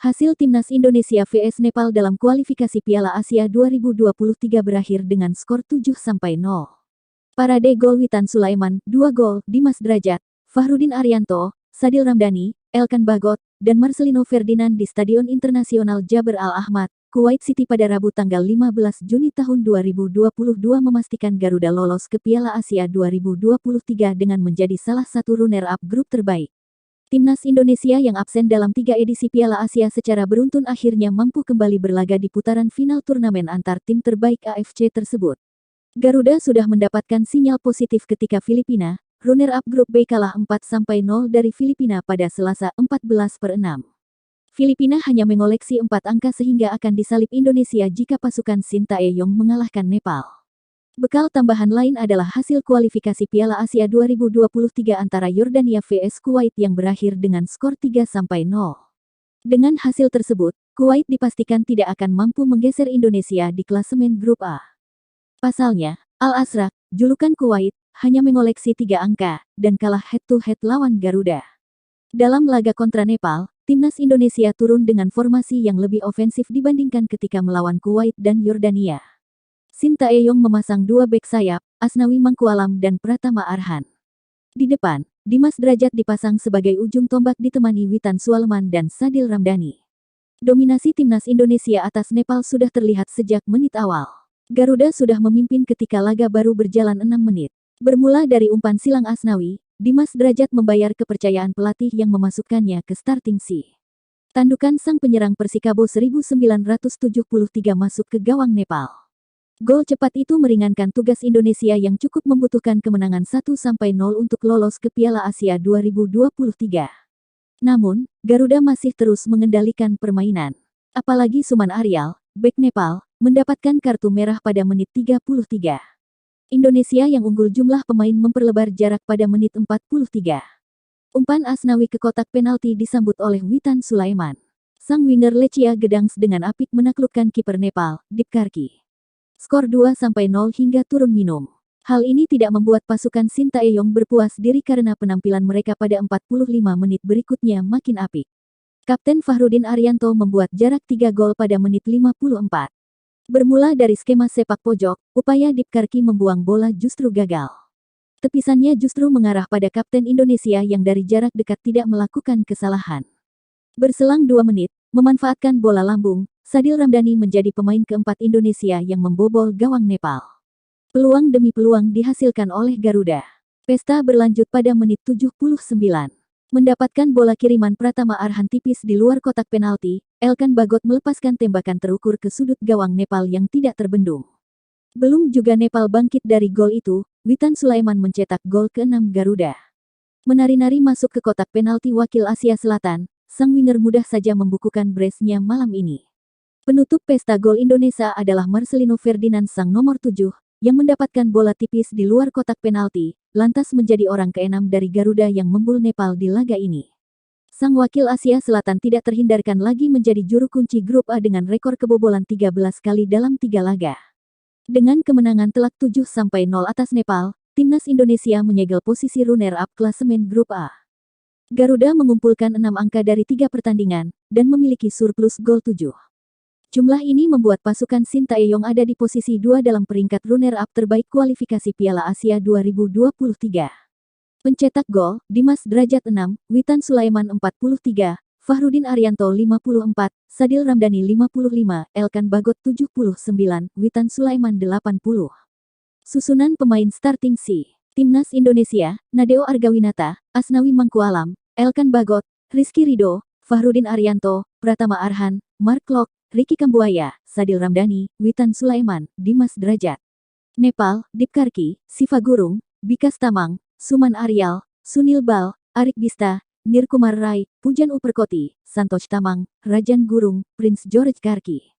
Hasil Timnas Indonesia vs Nepal dalam kualifikasi Piala Asia 2023 berakhir dengan skor 7-0. Parade gol Witan Sulaiman, 2 gol, Dimas Drajat, Fahrudin Arianto, Sadil Ramdhani, Elkan Bagot, dan Marcelino Ferdinand di Stadion Internasional Jabr Al-Ahmad, Kuwait City pada Rabu tanggal 15 Juni tahun 2022 memastikan Garuda lolos ke Piala Asia 2023 dengan menjadi salah satu runner-up grup terbaik. Timnas Indonesia yang absen dalam 3 edisi Piala Asia secara beruntun akhirnya mampu kembali berlaga di putaran final turnamen antar tim terbaik AFC tersebut. Garuda sudah mendapatkan sinyal positif ketika Filipina, runner-up grup B kalah 4-0 dari Filipina pada Selasa 14/6. Filipina hanya mengoleksi 4 angka sehingga akan disalip Indonesia jika pasukan Sintayong mengalahkan Nepal. Bekal tambahan lain adalah hasil kualifikasi Piala Asia 2023 antara Yordania vs Kuwait yang berakhir dengan skor 3-0. Dengan hasil tersebut, Kuwait dipastikan tidak akan mampu menggeser Indonesia di klasemen grup A. Pasalnya, Al-Azraq, julukan Kuwait, hanya mengoleksi 3 angka, dan kalah head-to-head lawan Garuda. Dalam laga kontra Nepal, Timnas Indonesia turun dengan formasi yang lebih ofensif dibandingkan ketika melawan Kuwait dan Yordania. Sintayong memasang 2 bek sayap, Asnawi Mangkualam dan Pratama Arhan. Di depan, Dimas Drajat dipasang sebagai ujung tombak ditemani Witan Sulaiman dan Sadil Ramdhani. Dominasi Timnas Indonesia atas Nepal sudah terlihat sejak menit awal. Garuda sudah memimpin ketika laga baru berjalan 6 menit. Bermula dari umpan silang Asnawi, Dimas Drajat membayar kepercayaan pelatih yang memasukkannya ke starting C. Tandukan sang penyerang Persikabo 1973 masuk ke gawang Nepal. Gol cepat itu meringankan tugas Indonesia yang cukup membutuhkan kemenangan 1-0 untuk lolos ke Piala Asia 2023. Namun, Garuda masih terus mengendalikan permainan. Apalagi Suman Aryal, bek Nepal, mendapatkan kartu merah pada menit 33. Indonesia yang unggul jumlah pemain memperlebar jarak pada menit 43. Umpan Asnawi ke kotak penalti disambut oleh Witan Sulaiman. Sang winger Lechia Gedangs dengan apik menaklukkan kiper Nepal, Dipkarki. Skor 2-0 hingga turun minum. Hal ini tidak membuat pasukan Sintayong berpuas diri karena penampilan mereka pada 45 menit berikutnya makin apik. Kapten Fahrudin Arianto membuat jarak 3 gol pada menit 54. Bermula dari skema sepak pojok, upaya Dipkarki membuang bola justru gagal. Tepisannya justru mengarah pada kapten Indonesia yang dari jarak dekat tidak melakukan kesalahan. Berselang 2 menit, memanfaatkan bola lambung, Sadil Ramdhani menjadi pemain keempat Indonesia yang membobol gawang Nepal. Peluang demi peluang dihasilkan oleh Garuda. Pesta berlanjut pada menit 79. Mendapatkan bola kiriman Pratama Arhan tipis di luar kotak penalti, Elkan Bagot melepaskan tembakan terukur ke sudut gawang Nepal yang tidak terbendung. Belum juga Nepal bangkit dari gol itu, Witan Sulaiman mencetak gol ke-6 Garuda. Menari-nari masuk ke kotak penalti wakil Asia Selatan, sang winger mudah saja membukukan brace-nya malam ini. Penutup pesta gol Indonesia adalah Marcelino Ferdinand sang nomor 7, yang mendapatkan bola tipis di luar kotak penalti, lantas menjadi orang ke-6 dari Garuda yang membul Nepal di laga ini. Sang wakil Asia Selatan tidak terhindarkan lagi menjadi juru kunci grup A dengan rekor kebobolan 13 kali dalam 3 laga. Dengan kemenangan telak 7-0 atas Nepal, Timnas Indonesia menyegel posisi runner-up klasemen grup A. Garuda mengumpulkan 6 angka dari 3 pertandingan, dan memiliki surplus gol 7. Jumlah ini membuat pasukan Sintayong ada di posisi 2 dalam peringkat runner-up terbaik kualifikasi Piala Asia 2023. Pencetak gol, Dimas Drajat 6, Witan Sulaiman 43, Fahrudin Arianto 54, Sadil Ramdhani 55, Elkan Bagot 79, Witan Sulaiman 80. Susunan pemain starting C. Timnas Indonesia, Nadeo Argawinata, Asnawi Mangkualam, Elkan Bagot, Rizky Ridho, Fahrudin Arianto, Pratama Arhan, Mark Klok, Ricky Kambuaya, Sadil Ramdhani, Witan Sulaiman, Dimas Drajat. Nepal, Dipkarki, Siva Gurung, Bikas Tamang, Suman Aryal, Sunil Bal, Arik Bista, Nirkumar Rai, Pujan Uperkoti, Santosh Tamang, Rajan Gurung, Prince George Karki.